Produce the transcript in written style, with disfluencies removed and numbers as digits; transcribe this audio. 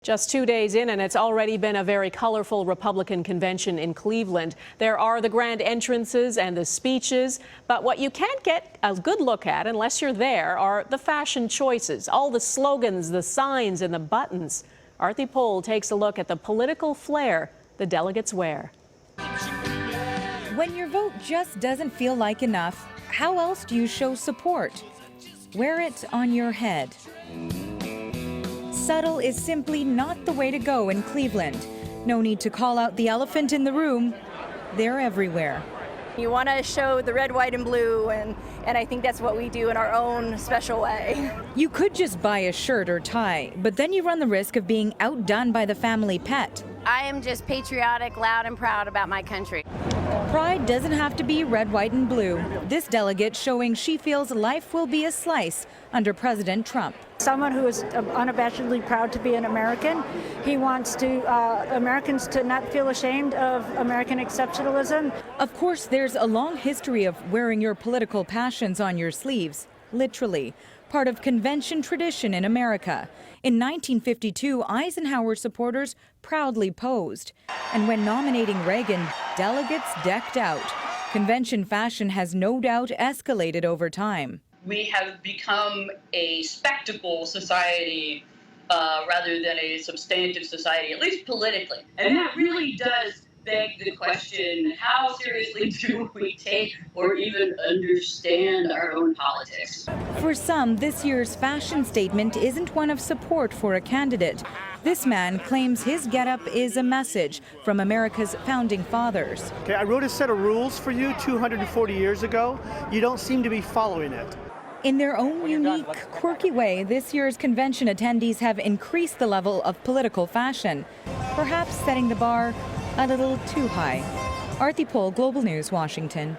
Just 2 days in, and it's already been a very colorful Republican convention in Cleveland. There are the grand entrances and the speeches, but what you can't get a good look at unless you're there are the fashion choices, all the slogans, the signs, and the buttons. Aarti takes a look at the political flair the delegates wear. When your vote just doesn't feel like enough, how else do you show support? Wear it on your head. Subtle is simply not the way to go in Cleveland. No need to call out the elephant in the room. They're everywhere. You want to show the red, white, and blue, and I think that's what we do in our own special way. You could just buy a shirt or tie, but then you run the risk of being outdone by the family pet. I am just patriotic, loud, and proud about my country. Pride doesn't have to be red, white, and blue. This delegate showing she feels life will be a slice under President Trump. Someone who is unabashedly proud to be an American. He wants Americans to not feel ashamed of American exceptionalism. Of course, there's a long history of wearing your political passions on your sleeves, literally, part of convention tradition in America. In 1952, Eisenhower supporters proudly posed. And when nominating Reagan, delegates decked out. Convention fashion has no doubt escalated over time. We have become a spectacle society rather than a substantive society, at least politically. And that really does beg the question, how seriously do we take or even understand our own politics? For some, this year's fashion statement isn't one of support for a candidate. This man claims his getup is a message from America's founding fathers. Okay, I wrote a set of rules for you 240 years ago. You don't seem to be following it. In their own unique, quirky way, this year's convention attendees have increased the level of political fashion, perhaps setting the bar a little too high. Aarti, Global News, Washington.